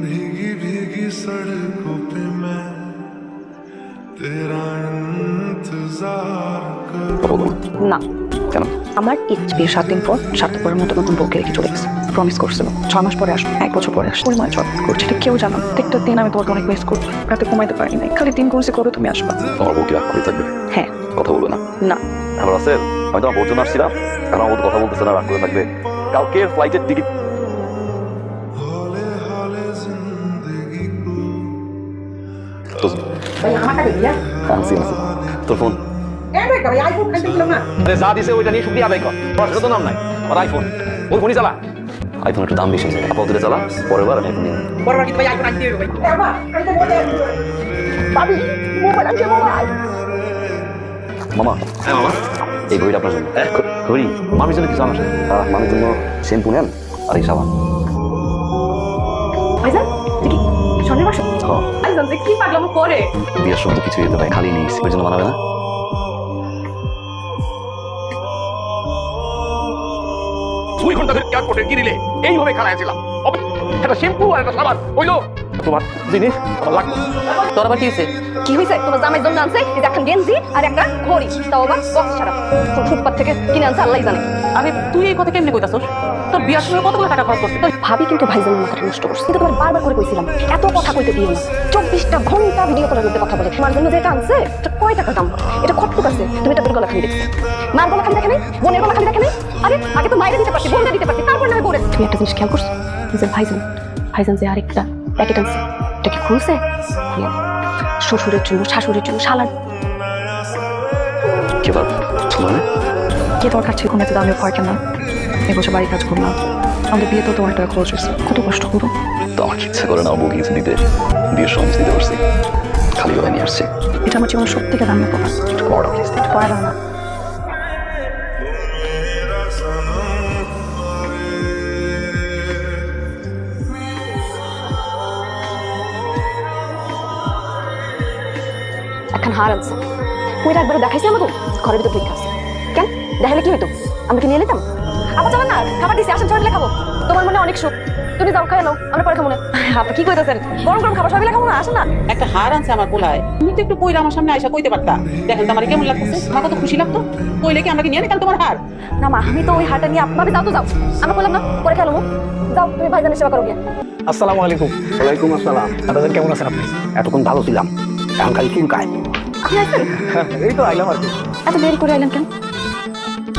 भीगी भीगी सड़कों पे मैं तेरा इंतजार करूं। না কেন? আমার ইচ্ছে বিয়ের 7 দিন পর স্বার্থপরের মতো নতুন বউকে রেখে চলে গেছে। প্রমিস করছিল 6 মাস পরে আসবো, 1 বছর পরে আসবো। পরিমাণ চল করছি, এটা কেউ জানো। প্রত্যেকটা দিন আমি তোমাকে অনেক মিস করছি, রাতে ঘুমাইতে পারি নাই। খালি দিন করছি কবে তুমি আসবা। তোমার বউ কি রাগ করে থাকবে? হ্যাঁ। কথা বলবে না? না। এখন আছে আমি তোমার বউর জন্য আসছিলাম, এখন আমার বউ কথা বলতেছে না, রাগ করে থাকবে। কালকে ফ্লাইটের টিকিট তোর ফোন যা দিছে ওইটা নিয়ে শুক্রিয়া আদায় কর। তোমার সেটা তো নাম নাই, আমার আইফোন। ওই ফোনই চালা। আইফোন একটু দাম বেশি, আপাতত এটা চালা, পরের বার আমি আইফোন নিয়ে নেবো। পরের বার কিন্তু ভাই আইফোন আনতে হবে ভাই। মামা হ্যাঁ মামা, এই ঘড়িটা আপনার জন্য। ঘড়ি মামির জন্য কিছু আমার মামির জন্য শ্যাম্পু নেন আর এই সাবান। ভাইজান দেখি স্বর্ণের বাসন। হ্যাঁ, ভাইজান যে কি পাগলামো করে। বিয়ের সময় তো কিছু যেতে পারে, খালি নিস ওই জন্য বানাবে না। দুই ঘন্টা ধরে এয়ারপোর্টে গিরিলে এইভাবে খাড়াইছিলাম। একটা শ্যাম্পু আর একটা সাবান হইলো তোমার জিনিস আমার লাগবে। তোর আবার কি হয়েছে? কি হয়েছে? তোমার জামাইয়ের জন্য আনছে এই যে একটা গেঞ্জি আর একটা ঘড়ি, তাও আবার বক্স ছাড়া। তোর ফুটপাত থেকে কিনে আনছে আল্লাহই জানে। আরে তুই এই কথা কেমনে কইতাছস? তোর বিয়ার সময় কতগুলো টাকা খরচ করছিস? ভাবি কিন্তু ভাইজানের মাথাটা নষ্ট করছে। কিন্তু তোমার বারবার করে কইছিলাম এত কথা কইতে দিও না। 24টা ঘন্টা ভিডিও কলের মধ্যে কথা বলে। তোমার জন্য যেটা আনছে এটা কয় টাকা দাম? এটা খটকুট আছে। তুমি এটা গলা খালি দেখছো, মার গলা খালি দেখে নাই, বোনের গলা খালি দেখে নাই। আরে আগে তো মাইরে দিতে পারছি, বোনটা দিতে পারছি, তারপর না আমি বোরে। তুমি একটা জিনিস খেয়াল করছো যে ভাইজান যে আরেকটা প্যাকেট আনছে এটা কি খুলছে? শ্বশুরের জন্য, শাশুড়ির জন্য, শালার। কি বার মানে কে তোমার কাছে ঘুমাতে দাও? আমি ভয় কেন? এবছর বাড়ি কাজ করলাম, আমাদের বিয়ে তো তোমার টাকা খরচ হয়েছে, কত কষ্ট করো। তো আমার ইচ্ছা করে না বউকে কিছু দিতে, বিয়ের সময় দিতে পারছি, খালি ওরা নিয়ে আসছে। এটা আমার জীবনের সব থেকে দামি পাওয়া। একটু পড়া প্লিজ। একটু পড়া দাও না। এখন হার আনছে, ওইটা একবার দেখাইছি আমাকে ঘরের ভিতর ঠিক আছে। কেন দেখালে কি হইতো? আমরা কি নিয়ে নিতাম? আবার চলো না, খাবার দিছি, আসেন সবাই মিলে খাবো। তোমার মনে অনেক সুখ, তুমি যাও খাই নাও, আমরা পরে খাবো না। আপনি কি কইতেছেন? গরম গরম খাবার সবাই মিলে খাবো না? আসেন না। একটা হার আনছে আমার পোলায়, তুমি তো একটু কইরা আমার সামনে আইসা কইতে পারতা। দেখেন তো আমার কেমন লাগতেছে, আমার কত খুশি লাগতো। কইলে কি আমরা কি নিয়ে নিতাম তোমার হার? না মা, আমি তো ওই হারটা নিয়ে ভাবি যাও তো যাও, আমরা বললাম না পরে খেলো। যাও তুমি ভাইজানের সেবা করো গিয়ে। আসসালামু আলাইকুম। ওয়ালাইকুম আসসালাম। দাদা কেমন আছেন আপনি? এতক্ষণ ভালো ছিলাম, এখন খালি চুলকায়। আপনি আসছেন? এই তো আইলাম আর কি। এত দেরি করে আইলেন কেন?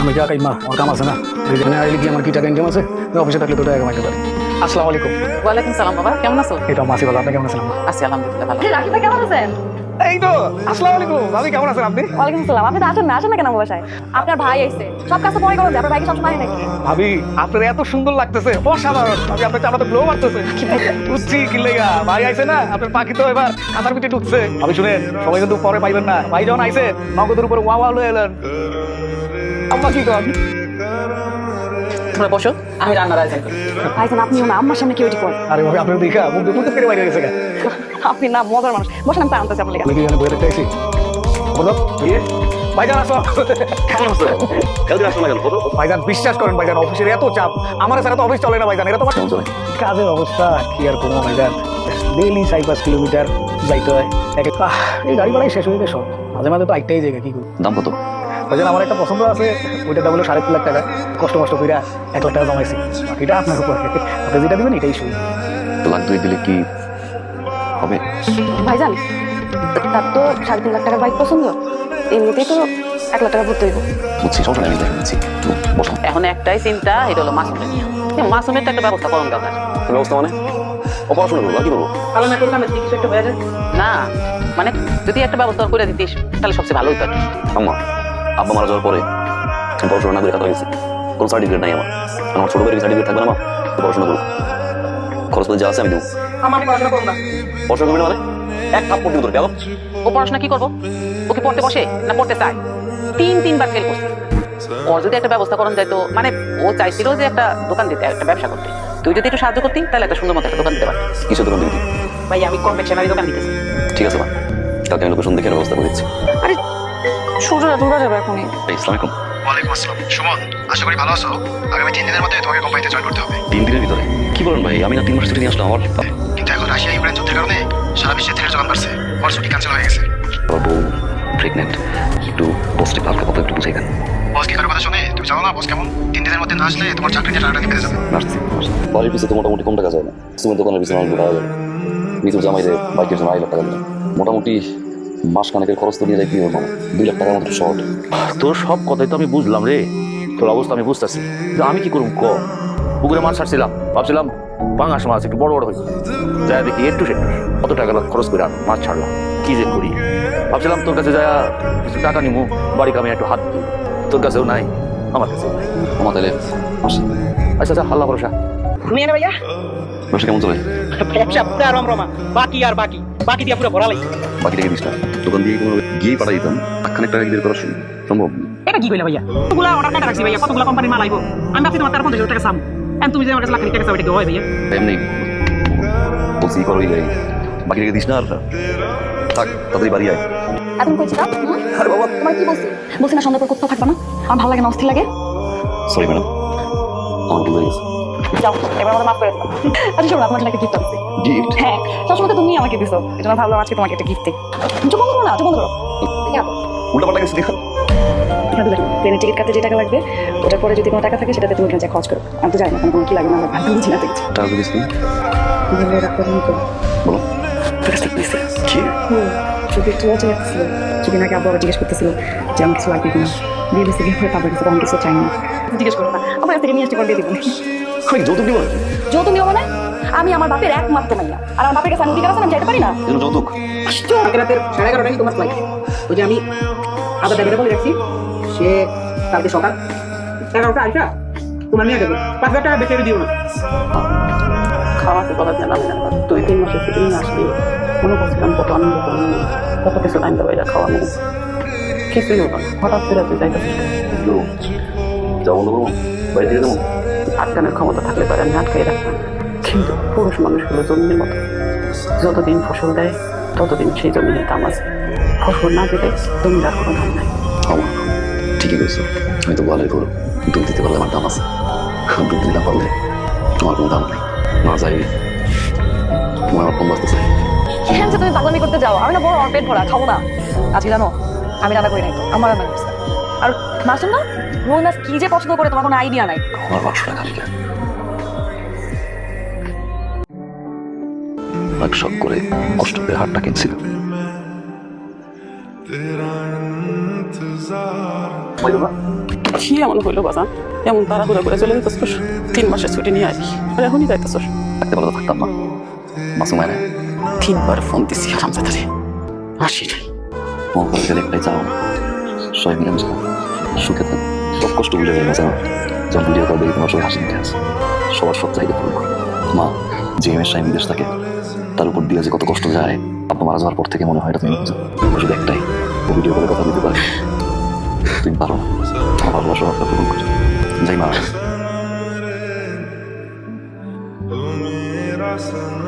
আমি যা কাইমা আমার কাম আছে না, এখানে আইলে কি আমার কি টাকা ইনকাম আছে? অফিসে থাকলে তো টাকা কামাইতে পারি। আসসালামু আলাইকুম। ওয়ালাইকুম সালাম বাবা, কেমন আছো? এই তো মাসি ভালো, আপনি কেমন আছেন? আছি আলহামদুলিল্লাহ ভালো। রাকিব ভাই কেমন আছেন? এই তো আসসালামু আলাইকুম। ভাবি কেমন আছেন আপনি? ওয়ালাইকুম আসসালাম। আপনি তো আসেন না, আসেন না কেন আমার বাসায়? আপনার ভাই আইছে, সব কাজ তো পরে করুন, আপনার ভাইকে সবসময় নাকি? ভাবি আপনার এত সুন্দর লাগতেছে, অসাধারণ। আমি আপনার চামড়াতে গ্লো মারতেছে। বুঝছি কি লেগা ভাই আইছে না, আপনার পাখি তো এবার খাতার পিঠে ঢুকছে। আমি শুনেন সবাই কিন্তু পরে পাইবেন না, ভাই যখন আইছে নগদের উপরে ওয়া ওয়া লয়ে এলেন। আম্মা কি কন? তোমরা বসো, আমি রান্নার আয়োজন করি। ভাইজান আপনিও না আম্মার সামনে কি ওইটি করেন? আরে ভাবি আপনার দেখা মুখ দিয়ে ফুটে করে বাইরে গেছে গা। আপনি না মজার মানুষ। বসেন, আমি চা আনতেছি আপনার লেগে। আমি কি এখানে বইয়ে দেখতে আইছি? বলো ভাইজান আসো। কেমন আছে? কালকে আসো না কেন? ভাইজান বিশ্বাস করেন ভাইজান, অফিসের এত চাপ, আমার ছাড়া তো অফিস চলে না ভাইজান। এটা তোমার কেমন চলে? কাজের অবস্থা কি আর কোনো ভাইজান, ডেইলি 4-5 কিলোমিটার যাইতে হয়। এই গাড়ি ভাড়াই শেষ হয়ে গেছে, মাঝে মাঝে তো একটাই জায়গা কি করি। দাম কত? ভাইজান আমার একটা পছন্দ আছে, ওইটা দাম হলো 3.5 লাখ টাকা। কষ্ট কইরা 1 লাখ টাকা জমাইছি, বাকিটা আপনার উপর। আপনি যেটা দিবেন এটাই শুনি। লাখ 2 দিলে কি হবে? ভাইজান তার তো 3.5 লাখ টাকার বাইক পছন্দ, এমনিতেই তো 1 লাখ টাকা ভরতে হইব। বুঝছি, সমস্যা নেই, আমি দেখে নিচ্ছি। বসো। এখন একটাই চিন্তা, এটা হলো মাসুমের নিয়ে। মাসুমের তো একটা ব্যবস্থা করুন দরকার। ব্যবস্থা মানে? ও পড়াশোনা করবো, আর কি করবো? ভালো না করলাম কিছু একটা হয়ে যায় না, মানে যদি একটা ব্যবস্থা করে দিতিস তাহলে সবচেয়ে ভালো হতো আর কি। আম্মা আব্বা মারা যাওয়ার পরে আমি পড়াশোনা না করে খাতা হয়েছি, কোনো সার্টিফিকেট নাই আমার। আমার ছোট ভাইয়ের সার্টিফিকেট থাকবে না, মা পড়াশোনা করবো, খরচ করে যা আছে আমি দেবো। আমার পড়াশোনা করবো না। পড়াশোনা করবি না মানে? এক থাপ্পড় দিব তোর, গেল। ও পড়াশোনা কি করবো? ও কি পড়তে বসে না পড়তে চায়? 3-3বার ফেল করছে। ওর যদি একটা ব্যবস্থা করা যায় তো, মানে ও চাইছিল যে একটা দোকান দিতে, একটা ব্যবসা করতে। তুই যদি একটু সাহায্য করতি তাহলে একটা সুন্দর মতো একটা দোকান দিতে পারতি। কিছু দোকান দিবি? ভাই আমি কনভেকশনারি দোকান দিতেছি। ঠিক আছে মা, কালকে আমি লোকেশন দেখে ব্যবস্থা করে দিচ্ছি। আরে সূর্যটা ডুবে যাবে এখনই। আসসালামু আলাইকুম। ওয়ালাইকুম আসসালাম। সুমন, আশা করি ভালো আছো। আগামী 3 দিনের মধ্যে তোমাকে কোম্পানিতে জয়েন করতে হবে। 3 দিনের ভিতরে? কি করেন ভাই, আমি না 3 মাস ছুটি নিয়ে আসলাম। আমার কিন্তু এখন রাশিয়া ইউক্রেন যুদ্ধের কারণে সারা বিশ্বে তেলের যোগান বাড়ছে, আমার ছুটি ক্যান্সেল হয়ে গেছে। বউ প্রেগনেন্ট, একটু বসটি হালকা কথা একটু বুঝাই দেন। বস কি কারো কথা শুনে? তুমি জানো না বস কেমন? 3 দিনের মধ্যে না আসলে তোমার চাকরিটা টাকাটা বেড়ে যাবে। নার্সি বাড়ির পিছিয়ে তো মোটামুটি কম টাকা যায় না, সিমেন্ট দোকানের পিছনে অনেক টাকা যায়। মিতুর জামাইরে বাইকের জন্য 2 লাখ টাকা দিলাম, মোটামুটি মাস খানেকের খরচ তো নিয়ে যায় কি হবে, 2 লাখ টাকার মতো শর্ট। তোর সব কথাই তো আমি বুঝলাম রে, তোর অবস্থা আমি বুঝতেছি, কিন্তু আমি কি করব ক? পুকুরে মাছ ছাড়ছিলাম, ভাবছিলাম পাঙাশ মাছ একটু বড় বড় হয়েছে, যাই দেখি একটু সেটু কত টাকা খরচ করে মাছ ছাড়লাম, কি যে করি। ভাবছিলাম তোর কাছে যায় কিছু টাকা নিবো, বাড়ি কামে একটু হাত দিই, তোর কাছেও নাই, আমার কাছেও নাই। আমার তাহলে আসি। আচ্ছা আচ্ছা, আল্লাহ ভরসা। তুমি এনে ভাইয়া ব্যবসা কেমন চলে? ব্যবসা পুরা রমরমা, বাকি আর বাকি বাকি দিয়া পুরো ভরা লাগছে। বাকি থেকে দিস না, দোকান দিয়ে কোনো গিয়েই পাঠাই দিতাম, 1 লাখ টাকা বের করা সম্ভব? এটা কি কইলা ভাইয়া? কতগুলা অর্ডার কাটা রাখছি ভাইয়া, কতগুলা কোম্পানির মাল আইবো, আমি ভাবছি তোমার 50,000 টাকা সাম, এখন তুমি যে আমার কাছে লাখ টাকা চাও, এটা কি হয় ভাইয়া? এমনি বলছি করোই যাই, বাকি রেখে দিস না। আর থাক, তাড়াতাড়ি বাড়ি আয়। এখন কইছিলাম আরে বাবা, তোমার কি বলছি? বলছি না সন্ধ্যা পর কোথাও থাকবা না, আমার ভালো লাগে না, অস্থির লাগে। সরি ম্যাডাম, আমার ভুল হয়ে গেছে। যাও, এবার আমাদের মাফ করে দিলাম। আচ্ছা শোনো, তোমার জন্য একটা গিফট আছে। গিফট? হ্যাঁ, সবসময় তো তুমি আমাকে দিছো, এই জন্য ভাবলাম আজকে তোমাকে একটা গিফট দিই। চুপ করো না, চুপ করো। উল্টা পাল্টা গেছে দেখা। প্লেনের টিকিট কাটতে যে টাকা লাগবে, ওটার পরে যদি কোনো টাকা থাকে সেটাতে তুমি ওখানে যা খরচ করো। আমি তো জানি না তোমার কি লাগে না, ভাবতে বুঝি না তো কিছু। টাকা দিস তুমি? বলো। কি? যদি একটু লজ্জা লাগতেছিল, যদি নাকি আব্বু আবার জিজ্ঞেস করতেছিল যে আমার কিছু লাগবে কিনা, দিয়ে দিচ্ছে গিয়ে পরে তারপর কিছু কম কিছু চাই না, জিজ্ঞেস করো না, আমার কাছ থেকে নিয়ে আসতে করে দিয়ে দিব। আমি যৌতুক দিব নাকি? যৌতুক নিও মানে? আমি আমার বাপের একমাত্র মাইয়া, আর আমার বাপের কাছে আমি অধিকার আছে, আমি চাইতে পারি না। এজন্য যৌতুক? কালকে রাতের 11:30টায় তোমার ফ্লাইট, ওই যে আমি আদা ড্রাইভারে বলে রাখছি, সে কালকে সকাল 11টা আইসা তোমার নিয়ে যাবে, 5,000 টাকা বেশি দিও না। খাওয়াতে বলা যায় না, 2-3 মাসের ছুটি নিয়ে আসলি, মনে করছিলাম কত আনন্দ করবো, কত কিছু টাইম দেবো, এটা খাওয়ানো কিছুই হতো না। হঠাৎ করে তুই যাইতেছিস, যাবো না, বাড়ি থেকে যাবো। আটকানোর ক্ষমতা থাকলে পারে আমি আটকাই রাখতাম, কিন্তু পুরুষ মানুষগুলো জমির মতো, যতদিন ফসল দেয় ততদিন সেই জমিনের দাম আছে, ফসল না দিলে জমির আর কোনো দাম নাই। আমার ঠিকই বলছো, আমি তো ভালোই করো, দুধ দিতে পারলে আমার দাম আছে, দুধ দিতে না পারলে আমার কোনো দাম নেই। না যাই তোমার আমার কম বাঁচতে চাই। হ্যাঁ, তুমি পাগলামি করতে যাও, আমি না বড় আমার পেট ভরা, খাবো না। আজকে জানো আমি রান্না করি নাই, তো আমার রান্না করছে। আর মাসুম না, রুই মাছ কি যে পছন্দ করে তোমার কোনো আইডিয়া নাই। আমার 500 টাকা লিখে অনেক শখ করে কষ্ট করে হাটটা কিনছিল। तेरा इंतजार কি এমন হইলো বাজান, এমন তাড়াহুড়া করে চলে যেতেছস, 3 মাসের ছুটি নিয়ে আসি, আর এখনই যাইতেছস? থাকতে পারলে তো থাকতাম না, মাসুম হয় না। 3 বার ফোন দিছি হারামজাদারে, আসি নাই। মন করে গেলে একটাই চাও, সবাই মিলে মিশে সুখে থাক, সব কষ্ট বুঝে গেলে জানো, যখন ভিডিও কল দেখি তোমার সবাই হাসি মুখে আছে, সবার সব চাহিদা পূরণ করো। মা যে মেয়ের বিদেশ থাকে, তার উপর দিয়ে যে কত কষ্ট যায়, আব্বা মারা যাওয়ার পর থেকে মনে হয় এটা তুমি বুঝো। শুধু একটাই, ও ভিডিও করে কথা দিতে পারে, তুমি পারো না, আমার ভালোবাসা আপনার পূরণ করে যাই। মা मेरा सनम